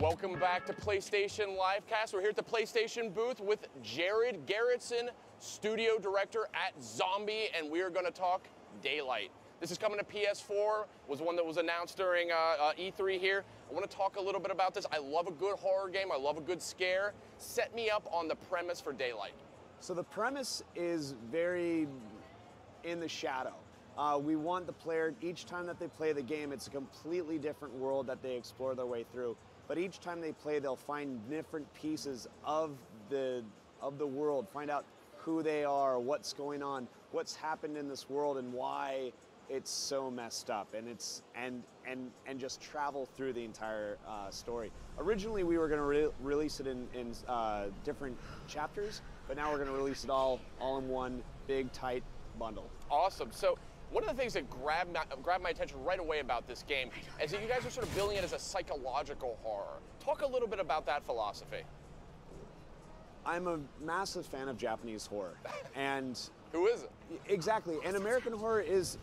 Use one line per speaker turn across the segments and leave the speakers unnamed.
Welcome back to PlayStation Livecast. We're here at the PlayStation booth with Jared Garretson, studio director at Zombie, and we are going to talk Daylight. This is coming to PS4, was one that was announced during E3 here. I want to talk a little bit about this. I love a good horror game. I love a good scare. Set me up on the premise for Daylight.
So the premise is very in the shadow. We want the player, each time that they play the game, it's a completely different world that they explore their way through. But each time they play, they'll find different pieces of the world, find out who they are, what's going on, what's happened in this world, and why it's so messed up, and and just travel through the entire story. Originally, we were going to release it in different chapters, but now we're going to release it all in one big tight bundle.
Awesome. So one of the things that grabbed my attention right away about this game is that you guys are sort of billing it as a psychological horror. Talk a little bit about that philosophy.
I'm a massive fan of Japanese horror, and
who isn't?
Exactly. And American horror is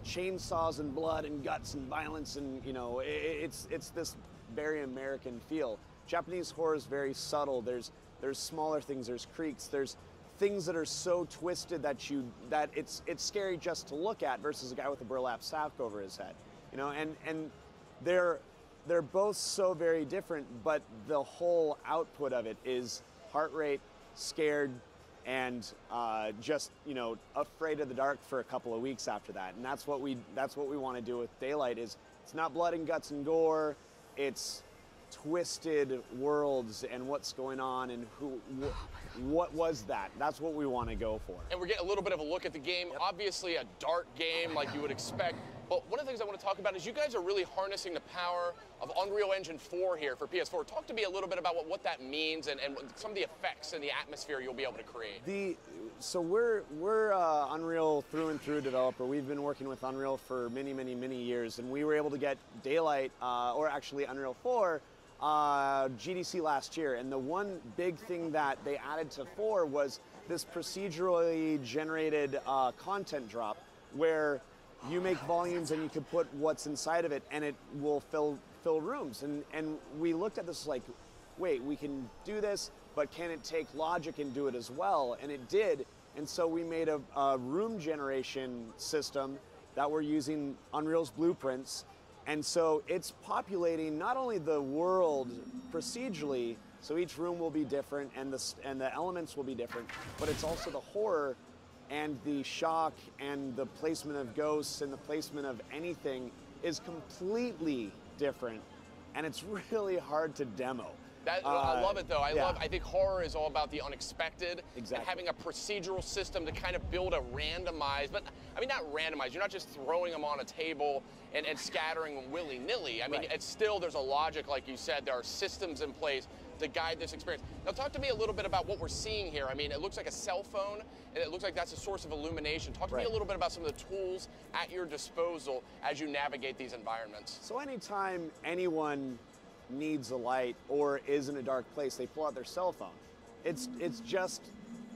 chainsaws and blood and guts and violence, and it's this very American feel. Japanese horror is very subtle. There's smaller things. There's creaks. There's things that are so twisted that it's scary just to look at, versus a guy with a burlap sack over his head. And they're both so very different, but the whole output of it is heart rate, scared, and just afraid of the dark for a couple of weeks after that. And that's what we want to do with Daylight. Is it's not blood and guts and gore, it's twisted worlds and what's going on and what was that. That's what we want to go for.
And we're getting a little bit of a look at the game. Yep. Obviously a dark game like you would expect. But one of the things I want to talk about is you guys are really harnessing the power of Unreal Engine 4 here for PS4. Talk to me a little bit about what that means and some of the effects and the atmosphere you'll be able to create.
So we're Unreal through and through developer. We've been working with Unreal for many years, and we were able to get Daylight, or actually Unreal 4, GDC last year. And the one big thing that they added to 4 was this procedurally generated content drop, where you make volumes and you can put what's inside of it and it will fill rooms. And we looked at this like, wait, we can do this, but can it take logic and do it as well? And it did. And so we made a room generation system that we're using Unreal's blueprints. And so it's populating not only the world procedurally, so each room will be different and the elements will be different, but it's also the horror and the shock and the placement of ghosts and the placement of anything is completely different, and it's really hard to demo.
I love it though. I think horror is all about the unexpected.
Exactly.
And having a procedural system to kind of build a randomized, but I mean not randomized, you're not just throwing them on a table and scattering them willy-nilly. I mean,
right.
It's still, there's a logic, like you said, there are systems in place to guide this experience. Now talk to me a little bit about what we're seeing here. I mean, it looks like a cell phone, and it looks like that's a source of illumination. Talk to me a little bit about some of the tools at your disposal as you navigate these environments.
So anytime anyone needs a light or is in a dark place, they pull out their cell phone. It's just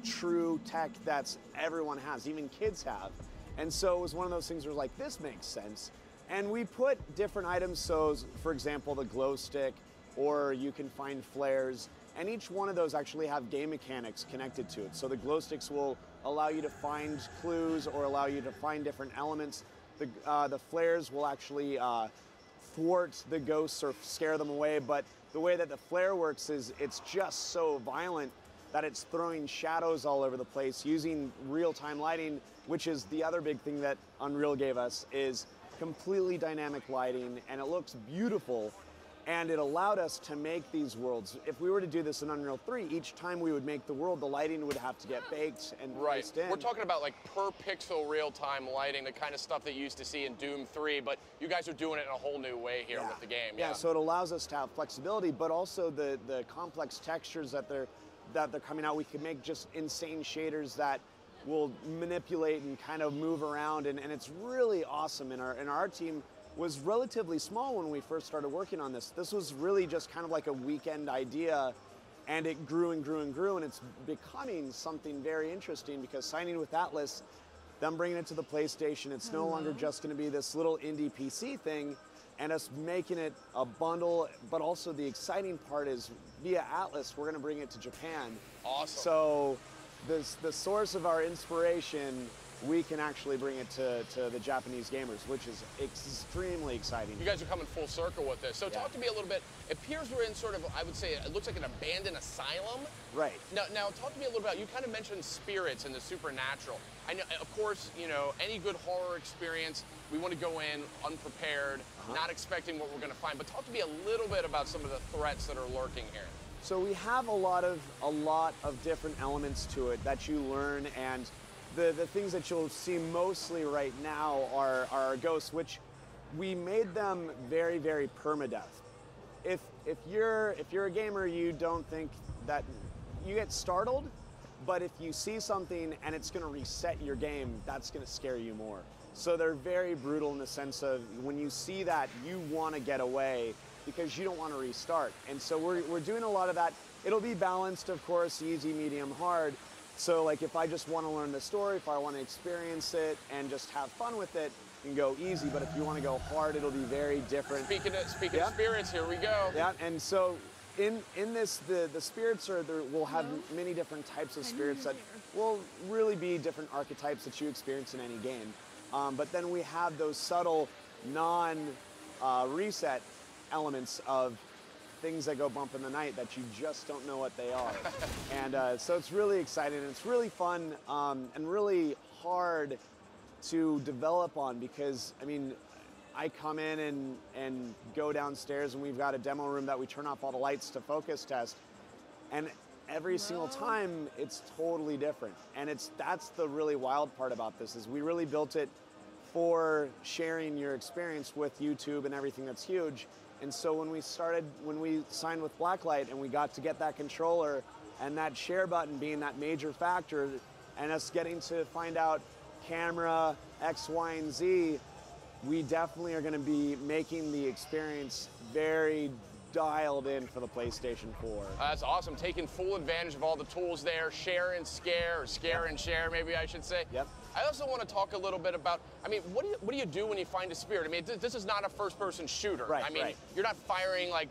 true tech that everyone has, even kids have. And so it was one of those things where like, this makes sense. And we put different items, so for example, the glow stick, or you can find flares, and each one of those actually have game mechanics connected to it. So the glow sticks will allow you to find clues or allow you to find different elements. The flares will actually thwart the ghosts or scare them away, but the way that the flare works is it's just so violent that it's throwing shadows all over the place using real-time lighting, which is the other big thing that Unreal gave us, is completely dynamic lighting, and it looks beautiful. And it allowed us to make these worlds. If we were to do this in Unreal 3, each time we would make the world, the lighting would have to get baked and placed in.
We're talking about like per pixel real-time lighting, the kind of stuff that you used to see in Doom 3, but you guys are doing it in a whole new way here with the game.
Yeah, so it allows us to have flexibility, but also the complex textures that they're coming out. We can make just insane shaders that will manipulate and kind of move around, and it's really awesome. And our team was relatively small when we first started working on this. This was really just kind of like a weekend idea, and it grew and grew and grew, and it's becoming something very interesting, because signing with Atlas, them bringing it to the PlayStation, it's no longer just going to be this little indie PC thing. and us making it a bundle, but also the exciting part is via Atlas, we're going to bring it to Japan.
Awesome.
So the source of our inspiration, we can actually bring it to the Japanese gamers, which is extremely exciting.
You guys are coming full circle with this. So talk to me a little bit. It appears we're in sort of, I would say, it looks like an abandoned asylum.
Right.
Now talk to me a little about, you kind of mentioned spirits and the supernatural. I know, of course, you know, any good horror experience, we want to go in unprepared, not expecting what we're going to find. But talk to me a little bit about some of the threats that are lurking here.
So we have a lot of different elements to it that you learn, and the things that you'll see mostly right now are our ghosts, which we made them very, very permadeath. If you're a gamer, you don't think that you get startled, but if you see something and it's going to reset your game, that's going to scare you more. So they're very brutal in the sense of when you see that, you want to get away because you don't want to restart. And so we're doing a lot of that. It'll be balanced, of course, easy, medium, hard. So like if I just want to learn the story, if I want to experience it and just have fun with it, you can go easy. But if you want to go hard, it'll be very different.
Speaking of spirits, here we go.
Yeah, and so in this, the spirits we'll have many different types of spirits that will really be different archetypes that you experience in any game. But then we have those subtle non-reset elements of things that go bump in the night that you just don't know what they are. And so it's really exciting, and it's really fun and really hard to develop on because, I mean, I come in and go downstairs and we've got a demo room that we turn off all the lights to focus test. And every single time it's totally different. And that's the really wild part about this is we really built it for sharing your experience with YouTube and everything that's huge. And so when we signed with Blacklight and we got to get that controller and that share button being that major factor and us getting to find out camera, X, Y, and Z, we definitely are going to be making the experience very dialed in for the PlayStation 4.
That's awesome. Taking full advantage of all the tools there. Share and scare, or scare and share, maybe I should say.
Yep.
I also want to talk a little bit about, I mean, what do you do when you find a spirit? I mean, this is not a first-person shooter.
Right,
I mean,
right.
You're not firing like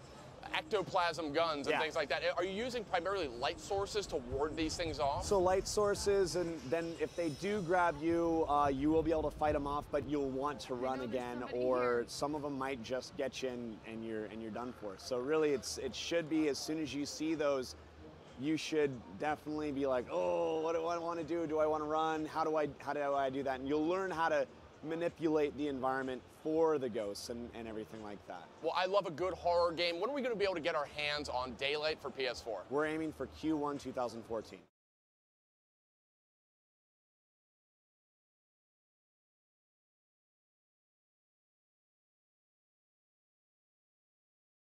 ectoplasm guns and
Yeah.
things like that. Are you using primarily light sources to ward these things off?
So light sources, and then if they do grab you, you will be able to fight them off, but you'll want to run again, or some of them might just get you and you're done for. So really, it should be as soon as you see those, you should definitely be like, oh, what do I want to do? Do I want to run? How do I do that? And you'll learn how to manipulate the environment for the ghosts and everything like that.
Well, I love a good horror game. When are we going to be able to get our hands on Daylight for PS4?
We're aiming for Q1 2014.